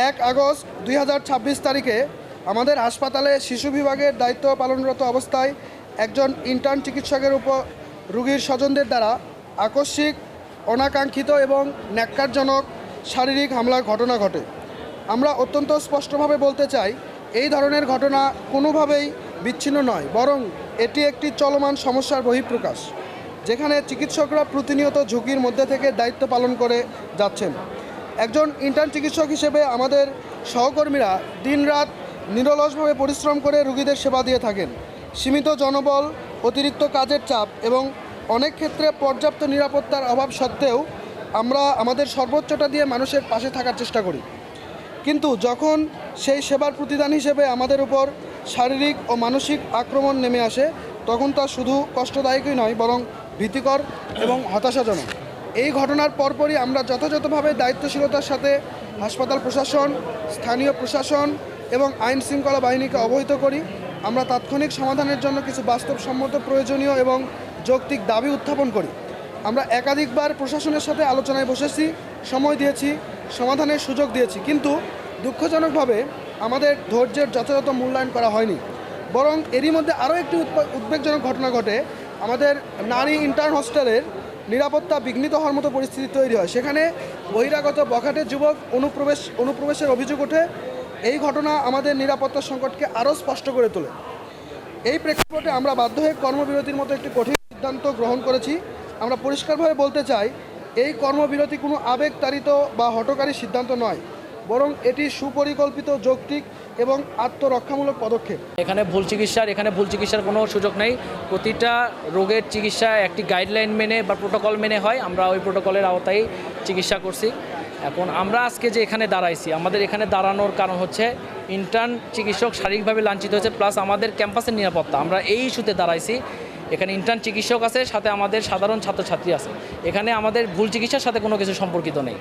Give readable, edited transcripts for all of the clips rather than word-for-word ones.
1 August 2026 তারিখে আমাদের হাসপাতালে শিশু বিভাগের দায়িত্ব পালনরত অবস্থায় একজন ইন্টার্ন চিকিৎসকের উপর রোগীর স্বজনদের দ্বারা আকস্মিক, অনাকাঙ্ক্ষিত এবং ন্যক্কারজনক শারীরিক হামলার ঘটনা ঘটে। আমরা অত্যন্ত স্পষ্টভাবে বলতে চাই, এই ধরনের ঘটনা কোনোভাবেই বিচ্ছিন্ন নয়, বরং এটি একটি চলমান সমস্যার বহিঃপ্রকাশ, যেখানে চিকিৎসকরা প্রতিনিয়ত ঝুঁকির মধ্যে থেকে দায়িত্ব পালন করে যাচ্ছেন। একজন ইন্টার্ন চিকিৎসক হিসেবে আমাদের সহকর্মীরা দিনরাত নিরলসভাবে পরিশ্রম করে রোগীদের সেবা দিয়ে থাকেন। সীমিত জনবল, অতিরিক্ত কাজের চাপ এবং অনেক ক্ষেত্রে পর্যাপ্ত নিরাপত্তার অভাব সত্ত্বেও আমরা আমাদের সর্বোচ্চটা দিয়ে মানুষের পাশে থাকার চেষ্টা করি। কিন্তু যখন সেই সেবার প্রতিদান হিসেবে আমাদের উপর শারীরিক ও মানসিক আক্রমণ নেমে আসে, তখন তা শুধু কষ্টদায়কই নয়, বরং ভীতিকর এবং হতাশাজনক। এই ঘটনার পরপরই আমরা যথাযথভাবে দায়িত্বশীলতার সাথে হাসপাতাল প্রশাসন, স্থানীয় প্রশাসন এবং আইন শৃঙ্খলা বাহিনীকে অবহিত করি। আমরা তাৎক্ষণিক সমাধানের জন্য কিছু বাস্তবসম্মত, প্রয়োজনীয় এবং যৌক্তিক দাবি উত্থাপন করি। আমরা একাধিকবার প্রশাসনের সাথে আলোচনায় বসেছি, সময় দিয়েছি, সমাধানের সুযোগ দিয়েছি, কিন্তু দুঃখজনকভাবে আমাদের ধৈর্যের যথাযথ মূল্যায়ন করা হয়নি। বরং এরই মধ্যে আরও একটি উদ্বেগজনক ঘটনা ঘটে। আমাদের নারী ইন্টার্ন হস্টেলের নিরাপত্তা বিঘ্নিত হওয়ার মতো পরিস্থিতি তৈরি হয়। সেখানে বহিরাগত বখাটে যুবক অনুপ্রবেশের অভিযোগ ওঠে। এই ঘটনা আমাদের নিরাপত্তা সংকটকে আরও স্পষ্ট করে তোলে। এই প্রেক্ষাপটে আমরা বাধ্য হয়ে কর্মবিরতির মতো একটি কঠিন সিদ্ধান্ত গ্রহণ করেছি। আমরা পরিষ্কারভাবে বলতে চাই, এই কর্মবিরতি কোনো আবেগতাড়িত বা হঠকারী সিদ্ধান্ত নয়, বরং এটি সুপরিকল্পিত, যৌক্তিক এবং আত্মরক্ষামূলক পদক্ষেপ। এখানে ভুল চিকিৎসার কোনো সুযোগ নেই। প্রতিটা রোগের চিকিৎসা একটি গাইডলাইন মেনে বা প্রোটোকল মেনে হয়। আমরা ওই প্রোটোকলের আওতায় চিকিৎসা করছি। এখন আমরা আজকে যে এখানে দাঁড়াইছি, আমাদের এখানে দাঁড়ানোর কারণ হচ্ছে ইন্টার্ন চিকিৎসক শারীরিকভাবে লাঞ্ছিত হয়েছে, প্লাস আমাদের ক্যাম্পাসের নিরাপত্তা। আমরা এই ইস্যুতে দাঁড়াইছি। এখানে ইন্টার্ন চিকিৎসক আছে, সাথে আমাদের সাধারণ ছাত্রছাত্রী আছে। এখানে আমাদের ভুল চিকিৎসার সাথে কোনো কিছু সম্পর্কিত নেই।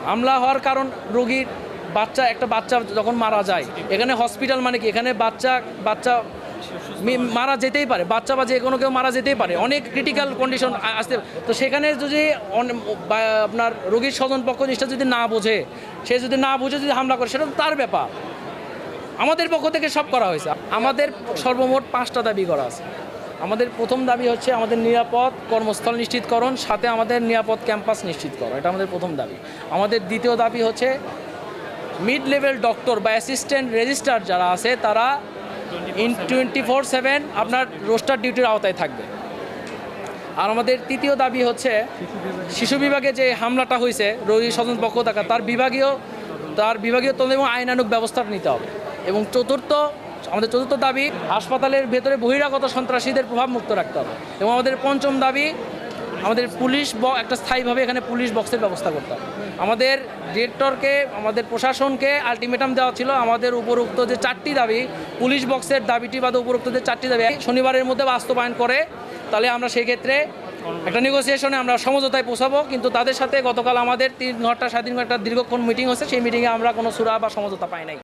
হামলা হওয়ার কারণ রোগীর একটা বাচ্চা যখন মারা যায়, এখানে হসপিটাল মানে কি, এখানে বাচ্চা মারা যেতেই পারে, বাচ্চা বা যে কোনো কেউ মারা যেতেই পারে, অনেক ক্রিটিক্যাল কন্ডিশন আসতে। তো সেখানে যদি আপনার রোগীর স্বজন পক্ষ জিনিসটা যদি না বোঝে, সে যদি না বুঝে যদি হামলা করে, সেটা তো তার ব্যাপার। আমাদের পক্ষ থেকে সব করা হয়েছে। আমাদের সর্বমোট 5টা দাবি করা আছে। আমাদের প্রথম দাবি হচ্ছে আমাদের নিরাপদ কর্মস্থল নিশ্চিতকরণ, সাথে আমাদের নিরাপদ ক্যাম্পাস নিশ্চিত করা। এটা আমাদের প্রথম দাবি। আমাদের দ্বিতীয় দাবি হচ্ছে মিড লেভেল ডক্টর বা অ্যাসিস্ট্যান্ট রেজিস্ট্রার যারা আছে, তারা 24/7 আপনার রোস্টার ডিউটির আওতায় থাকবে। আর আমাদের তৃতীয় দাবি হচ্ছে শিশু বিভাগে যে হামলাটা হয়েছে, রোগী স্বজন পক্ষ থাকা, তার বিভাগীয় তদন্ত এবং আইনানুগ ব্যবস্থা নিতে হবে। এবং আমাদের চতুর্থ দাবি, হাসপাতালের ভেতরে বহিরাগত সন্ত্রাসীদের প্রভাব মুক্ত রাখতে হবে। এবং আমাদের পঞ্চম দাবি, আমাদের একটা স্থায়ীভাবে এখানে পুলিশ বক্সের ব্যবস্থা করতে হবে। আমাদের ডিরেক্টরকে, আমাদের প্রশাসনকে আলটিমেটাম দেওয়া ছিল, আমাদের উপরোক্ত যে 4টি দাবি, পুলিশ বক্সের দাবিটি বা উপরোক্ত যে 4টি দাবি শনিবারের মধ্যে বাস্তবায়ন করে, তাহলে আমরা সেই ক্ষেত্রে একটা নেগোসিয়েশনে আমরা সমঝোতায় পৌঁছাবো। কিন্তু তাদের সাথে গতকাল আমাদের 3 ঘন্টা 3.5 ঘন্টা দীর্ঘক্ষণ মিটিং হচ্ছে। সেই মিটিংয়ে আমরা কোনো সুরা বা সমঝোতা পাই নাই।